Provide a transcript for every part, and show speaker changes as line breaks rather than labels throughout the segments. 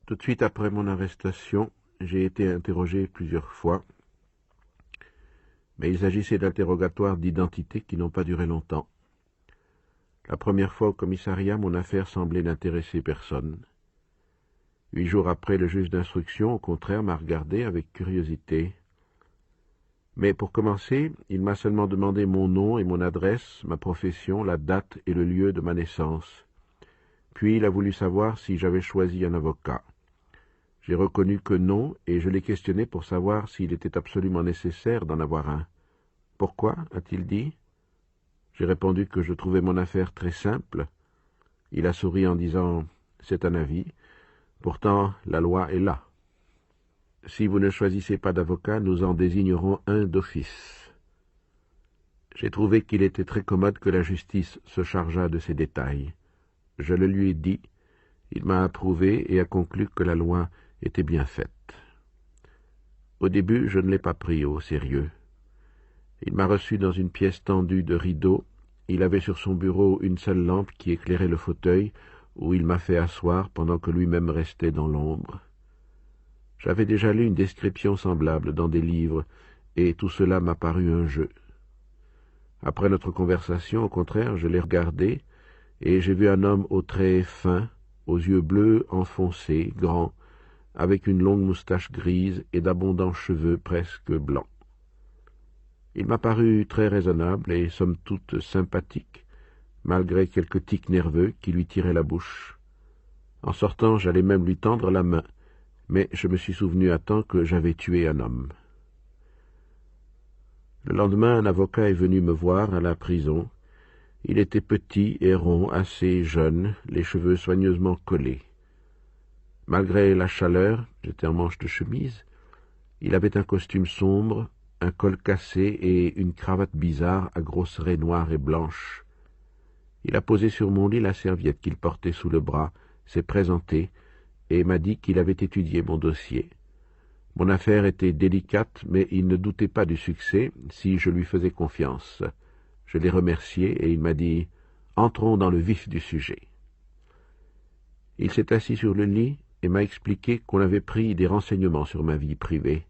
Tout de suite après mon arrestation, j'ai été interrogé plusieurs fois, mais il s'agissait d'interrogatoires d'identité qui n'ont pas duré longtemps. La première fois au commissariat, mon affaire semblait n'intéresser personne. 8 jours après, le juge d'instruction, au contraire, m'a regardé avec curiosité. Mais pour commencer, il m'a seulement demandé mon nom et mon adresse, ma profession, la date et le lieu de ma naissance. Puis il a voulu savoir si j'avais choisi un avocat. J'ai reconnu que non, et je l'ai questionné pour savoir s'il était absolument nécessaire d'en avoir un. « Pourquoi » a-t-il dit. J'ai répondu que je trouvais mon affaire très simple. Il a souri en disant « C'est un avis. Pourtant, la loi est là. Si vous ne choisissez pas d'avocat, nous en désignerons un d'office. » J'ai trouvé qu'il était très commode que la justice se chargeât de ces détails. Je le lui ai dit. Il m'a approuvé et a conclu que la loi était bien faite. Au début, je ne l'ai pas pris au sérieux. Il m'a reçu dans une pièce tendue de rideaux. Il avait sur son bureau une seule lampe qui éclairait le fauteuil où il m'a fait asseoir pendant que lui-même restait dans l'ombre. J'avais déjà lu une description semblable dans des livres, et tout cela m'a paru un jeu. Après notre conversation, au contraire, je l'ai regardé, et j'ai vu un homme aux traits fins, aux yeux bleus enfoncés, grands, avec une longue moustache grise et d'abondants cheveux presque blancs. Il m'a paru très raisonnable et somme toute sympathique, malgré quelques tics nerveux qui lui tiraient la bouche. En sortant, j'allais même lui tendre la main, mais je me suis souvenu à temps que j'avais tué un homme. Le lendemain, un avocat est venu me voir à la prison. Il était petit et rond, assez jeune, les cheveux soigneusement collés. Malgré la chaleur, j'étais en manche de chemise, il avait un costume sombre, un col cassé et une cravate bizarre à grosses raies noires et blanches. Il a posé sur mon lit la serviette qu'il portait sous le bras, s'est présenté et m'a dit qu'il avait étudié mon dossier. Mon affaire était délicate, mais il ne doutait pas du succès si je lui faisais confiance. Je l'ai remercié et il m'a dit « Entrons dans le vif du sujet ». Il s'est assis sur le lit et m'a expliqué qu'on avait pris des renseignements sur ma vie privée.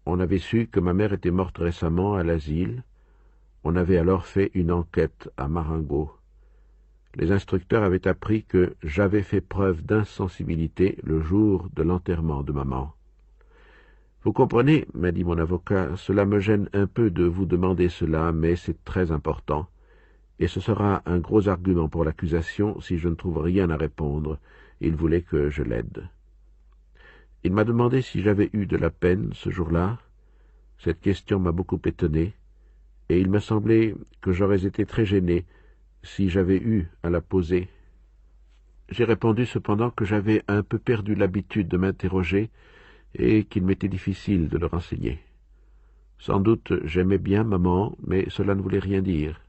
On avait su que ma mère était morte récemment à l'asile. On avait alors fait une enquête à Marengo. Les instructeurs avaient appris que j'avais fait preuve d'insensibilité le jour de l'enterrement de maman. « Vous comprenez, m'a dit mon avocat, cela me gêne un peu de vous demander cela, mais c'est très important, et ce sera un gros argument pour l'accusation si je ne trouve rien à répondre. Il voulait que je l'aide. » Il m'a demandé si j'avais eu de la peine ce jour-là. Cette question m'a beaucoup étonné, et il me semblait que j'aurais été très gêné si j'avais eu à la poser. J'ai répondu cependant que j'avais un peu perdu l'habitude de m'interroger et qu'il m'était difficile de le renseigner. Sans doute j'aimais bien maman, mais cela ne voulait rien dire.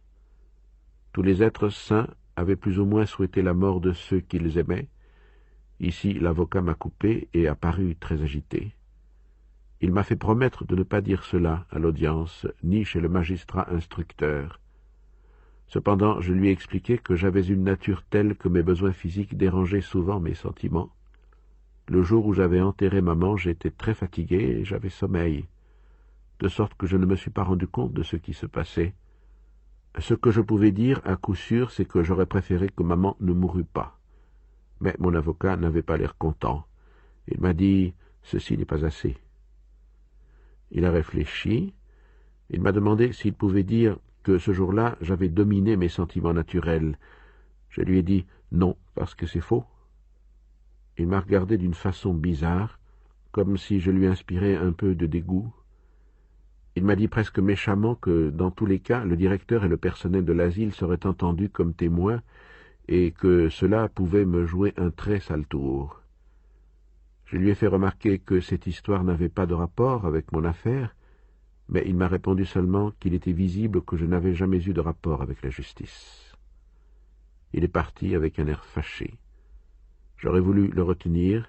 Tous les êtres sains avaient plus ou moins souhaité la mort de ceux qu'ils aimaient. Ici, l'avocat m'a coupé et a paru très agité. Il m'a fait promettre de ne pas dire cela à l'audience, ni chez le magistrat instructeur. Cependant, je lui ai expliqué que j'avais une nature telle que mes besoins physiques dérangeaient souvent mes sentiments. Le jour où j'avais enterré maman, j'étais très fatigué et j'avais sommeil, de sorte que je ne me suis pas rendu compte de ce qui se passait. Ce que je pouvais dire, à coup sûr, c'est que j'aurais préféré que maman ne mourût pas. Mais mon avocat n'avait pas l'air content. Il m'a dit « Ceci n'est pas assez ». Il a réfléchi. Il m'a demandé s'il pouvait dire que ce jour-là, j'avais dominé mes sentiments naturels. Je lui ai dit « Non, parce que c'est faux ». Il m'a regardé d'une façon bizarre, comme si je lui inspirais un peu de dégoût. Il m'a dit presque méchamment que, dans tous les cas, le directeur et le personnel de l'asile seraient entendus comme témoins et que cela pouvait me jouer un très sale tour. Je lui ai fait remarquer que cette histoire n'avait pas de rapport avec mon affaire, mais il m'a répondu seulement qu'il était visible que je n'avais jamais eu de rapport avec la justice. Il est parti avec un air fâché. J'aurais voulu le retenir,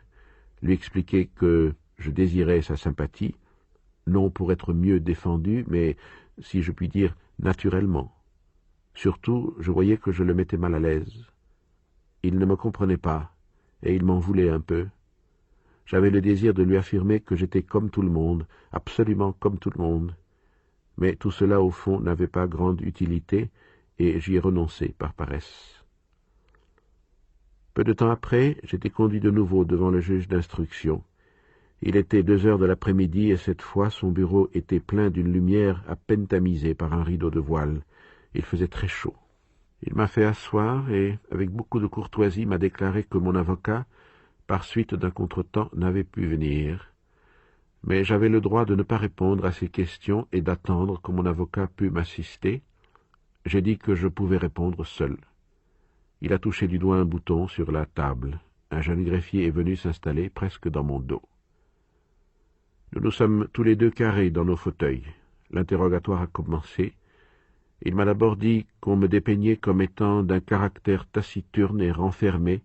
lui expliquer que je désirais sa sympathie, non pour être mieux défendu, mais, si je puis dire, naturellement. Surtout, je voyais que je le mettais mal à l'aise. Il ne me comprenait pas, et il m'en voulait un peu. J'avais le désir de lui affirmer que j'étais comme tout le monde, absolument comme tout le monde. Mais tout cela, au fond, n'avait pas grande utilité, et j'y ai renoncé par paresse. Peu de temps après, j'étais conduit de nouveau devant le juge d'instruction. Il était 2 heures de l'après-midi, et cette fois son bureau était plein d'une lumière à peine tamisée par un rideau de voile. Il faisait très chaud. Il m'a fait asseoir et, avec beaucoup de courtoisie, m'a déclaré que mon avocat, par suite d'un contretemps, n'avait pu venir. Mais j'avais le droit de ne pas répondre à ses questions et d'attendre que mon avocat pût m'assister. J'ai dit que je pouvais répondre seul. Il a touché du doigt un bouton sur la table. Un jeune greffier est venu s'installer presque dans mon dos. Nous nous sommes tous les deux carrés dans nos fauteuils. L'interrogatoire a commencé. Il m'a d'abord dit qu'on me dépeignait comme étant d'un caractère taciturne et renfermé,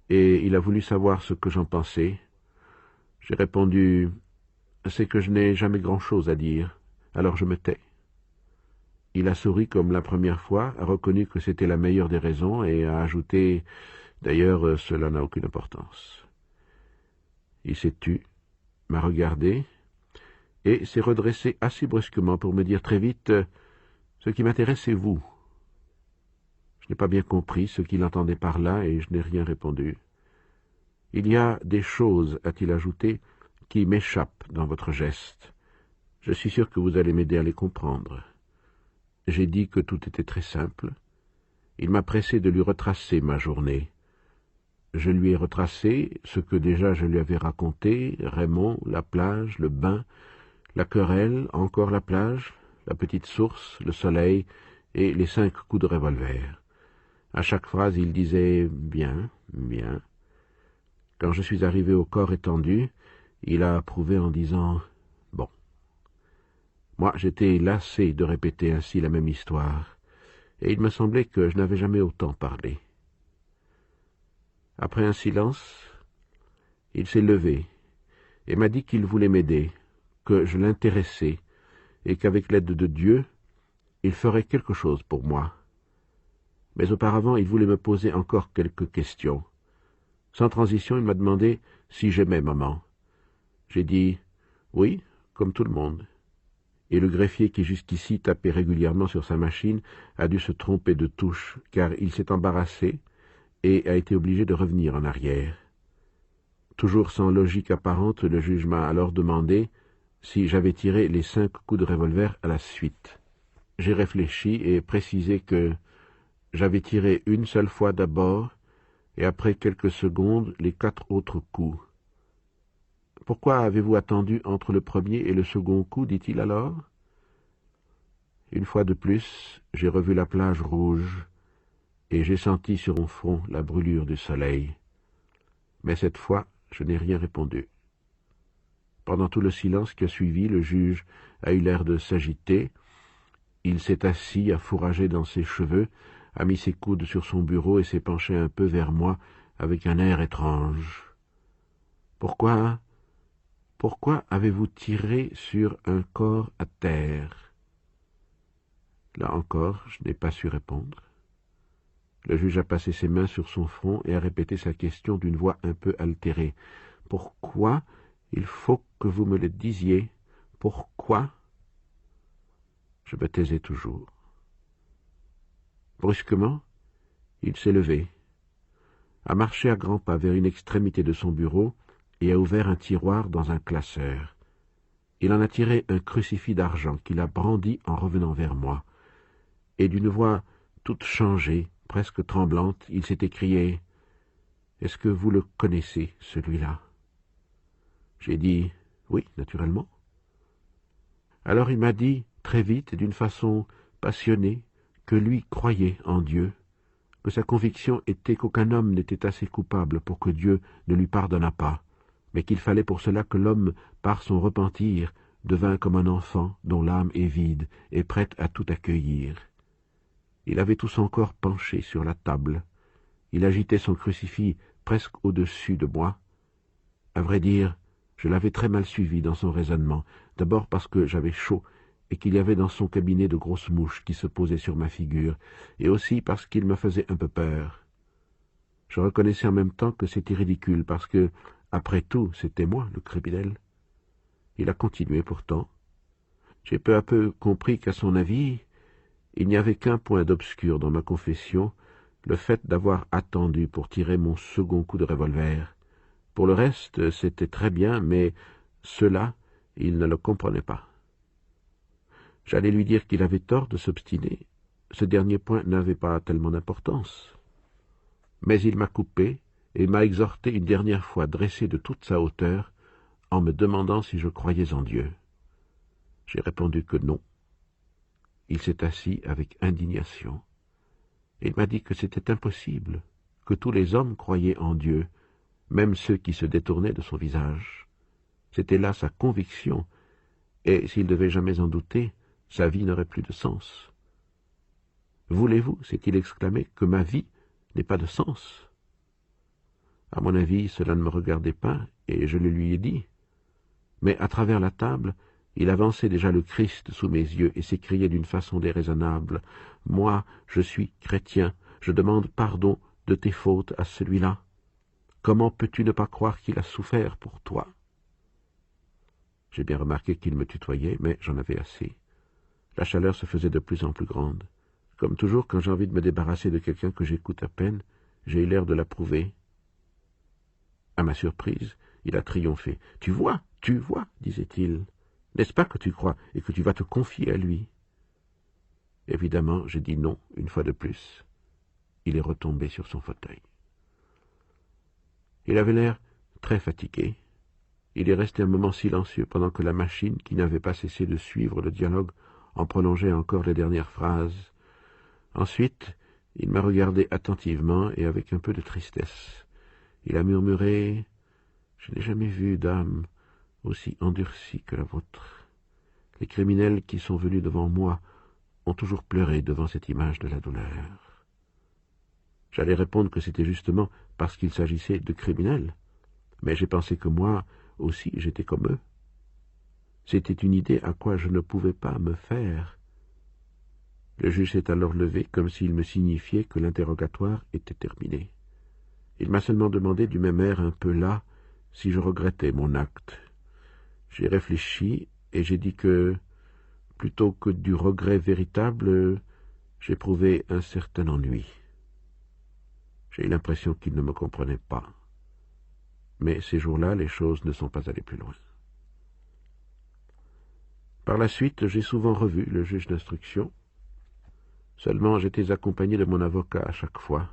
et il a voulu savoir ce que j'en pensais. J'ai répondu « C'est que je n'ai jamais grand-chose à dire, alors je me tais ». Il a souri comme la première fois, a reconnu que c'était la meilleure des raisons, et a ajouté « D'ailleurs, cela n'a aucune importance ». Il s'est tu, m'a regardé, et s'est redressé assez brusquement pour me dire très vite « Ce qui m'intéresse, c'est vous ». Je n'ai pas bien compris ce qu'il entendait par là, et je n'ai rien répondu. « Il y a des choses, a-t-il ajouté, qui m'échappent dans votre geste. Je suis sûr que vous allez m'aider à les comprendre. » J'ai dit que tout était très simple. Il m'a pressé de lui retracer ma journée. Je lui ai retracé ce que déjà je lui avais raconté, Raymond, la plage, le bain, la querelle, encore la plage, la petite source, le soleil et les 5 coups de revolver. À chaque phrase, il disait « bien, bien ». Quand je suis arrivé au corps étendu, il a approuvé en disant « bon ». Moi, j'étais lassé de répéter ainsi la même histoire, et il me semblait que je n'avais jamais autant parlé. Après un silence, il s'est levé et m'a dit qu'il voulait m'aider, que je l'intéressais, et qu'avec l'aide de Dieu, il ferait quelque chose pour moi. Mais auparavant, il voulait me poser encore quelques questions. Sans transition, il m'a demandé si j'aimais maman. J'ai dit « oui, comme tout le monde ». Et le greffier qui jusqu'ici tapait régulièrement sur sa machine a dû se tromper de touche, car il s'est embarrassé et a été obligé de revenir en arrière. Toujours sans logique apparente, le juge m'a alors demandé si j'avais tiré les 5 coups de revolver à la suite. J'ai réfléchi et précisé que j'avais tiré une seule fois d'abord, et après quelques secondes, les 4 autres coups. « Pourquoi avez-vous attendu entre le premier et le second coup, dit-il alors ? » Une fois de plus, j'ai revu la plage rouge, et j'ai senti sur mon front la brûlure du soleil. Mais cette fois, je n'ai rien répondu. Pendant tout le silence qui a suivi, le juge a eu l'air de s'agiter. Il s'est assis, a fourragé dans ses cheveux, a mis ses coudes sur son bureau et s'est penché un peu vers moi avec un air étrange. « Pourquoi avez-vous tiré sur un corps à terre ?» Là encore, je n'ai pas su répondre. Le juge a passé ses mains sur son front et a répété sa question d'une voix un peu altérée. « Pourquoi ? Il faut que vous me le disiez. Pourquoi ?» Je me taisais toujours. Brusquement, il s'est levé, a marché à grands pas vers une extrémité de son bureau et a ouvert un tiroir dans un classeur. Il en a tiré un crucifix d'argent qu'il a brandi en revenant vers moi, et d'une voix toute changée, presque tremblante, il s'est écrié « Est-ce que vous le connaissez, celui-là » J'ai dit « Oui, naturellement ». Alors il m'a dit, très vite et d'une façon passionnée, que lui croyait en Dieu, que sa conviction était qu'aucun homme n'était assez coupable pour que Dieu ne lui pardonnât pas, mais qu'il fallait pour cela que l'homme, par son repentir, devint comme un enfant dont l'âme est vide et prête à tout accueillir. Il avait tout son corps penché sur la table. Il agitait son crucifix presque au-dessus de moi. À vrai dire, je l'avais très mal suivi dans son raisonnement, d'abord parce que j'avais chaud et qu'il y avait dans son cabinet de grosses mouches qui se posaient sur ma figure, et aussi parce qu'il me faisait un peu peur. Je reconnaissais en même temps que c'était ridicule, parce que, Après tout, c'était moi le criminel. Il a continué pourtant. J'ai peu à peu compris qu'à son avis, il n'y avait qu'un point d'obscur dans ma confession, le fait d'avoir attendu pour tirer mon second coup de revolver. Pour le reste, c'était très bien, mais cela, il ne le comprenait pas. J'allais lui dire qu'il avait tort de s'obstiner. Ce dernier point n'avait pas tellement d'importance. Mais il m'a coupé et m'a exhorté une dernière fois dressé de toute sa hauteur en me demandant si je croyais en Dieu. J'ai répondu que non. Il s'est assis avec indignation. Il m'a dit que c'était impossible, que tous les hommes croyaient en Dieu, même ceux qui se détournaient de son visage. C'était là sa conviction, et s'il devait jamais en douter, sa vie n'aurait plus de sens. « Voulez-vous, s'est-il exclamé, que ma vie n'ait pas de sens ?» À mon avis, cela ne me regardait pas, et je le lui ai dit. Mais à travers la table, il avançait déjà le Christ sous mes yeux et s'écriait d'une façon déraisonnable. « Moi, je suis chrétien, je demande pardon de tes fautes à celui-là. Comment peux-tu ne pas croire qu'il a souffert pour toi ?» J'ai bien remarqué qu'il me tutoyait, mais j'en avais assez. La chaleur se faisait de plus en plus grande. Comme toujours, quand j'ai envie de me débarrasser de quelqu'un que j'écoute à peine, j'ai eu l'air de l'approuver. À ma surprise, il a triomphé. « Tu vois, disait-il. N'est-ce pas que tu crois et que tu vas te confier à lui ?» Évidemment, j'ai dit non, une fois de plus. Il est retombé sur son fauteuil. Il avait l'air très fatigué. Il est resté un moment silencieux pendant que la machine, qui n'avait pas cessé de suivre le dialogue, en prolongeait encore les dernières phrases. Ensuite, il m'a regardé attentivement et avec un peu de tristesse. Il a murmuré « Je n'ai jamais vu d'âme aussi endurcie que la vôtre. Les criminels qui sont venus devant moi ont toujours pleuré devant cette image de la douleur. » J'allais répondre que c'était justement parce qu'il s'agissait de criminels, mais j'ai pensé que moi aussi j'étais comme eux. C'était une idée à quoi je ne pouvais pas me faire. Le juge s'est alors levé comme s'il me signifiait que l'interrogatoire était terminé. Il m'a seulement demandé du même air un peu las si je regrettais mon acte. J'ai réfléchi et j'ai dit que, plutôt que du regret véritable, j'éprouvais un certain ennui. J'ai eu l'impression qu'il ne me comprenait pas. Mais ces jours-là, les choses ne sont pas allées plus loin. Par la suite, j'ai souvent revu le juge d'instruction. Seulement, j'étais accompagné de mon avocat à chaque fois.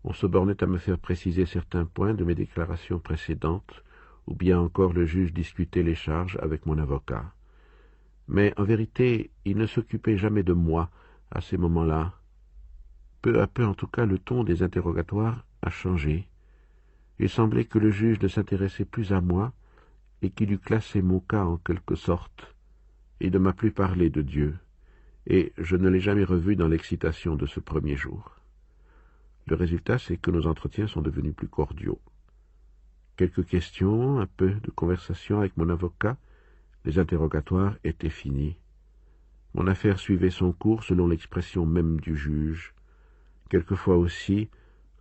On se bornait à me faire préciser certains points de mes déclarations précédentes, ou bien encore le juge discutait les charges avec mon avocat. Mais en vérité, il ne s'occupait jamais de moi à ces moments-là. Peu à peu, en tout cas, le ton des interrogatoires a changé. Il semblait que le juge ne s'intéressait plus à moi et qu'il eût classé mon cas en quelque sorte. Il ne m'a plus parlé de Dieu, et je ne l'ai jamais revu dans l'excitation de ce premier jour. Le résultat, c'est que nos entretiens sont devenus plus cordiaux. Quelques questions, un peu de conversation avec mon avocat, les interrogatoires étaient finis. Mon affaire suivait son cours selon l'expression même du juge. Quelquefois aussi,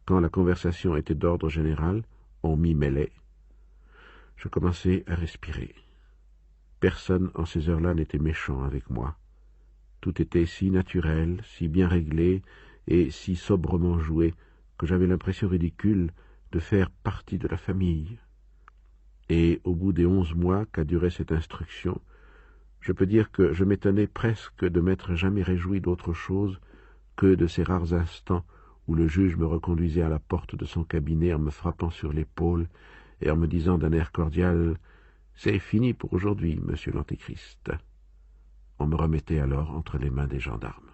quand la conversation était d'ordre général, on m'y mêlait. Je commençais à respirer. Personne en ces heures-là n'était méchant avec moi. Tout était si naturel, si bien réglé et si sobrement joué que j'avais l'impression ridicule de faire partie de la famille. Et au bout des 11 mois qu'a duré cette instruction, je peux dire que je m'étonnais presque de m'être jamais réjoui d'autre chose que de ces rares instants où le juge me reconduisait à la porte de son cabinet en me frappant sur l'épaule et en me disant d'un air cordial « C'est fini pour aujourd'hui, monsieur l'Antéchrist ». On me remettait alors entre les mains des gendarmes.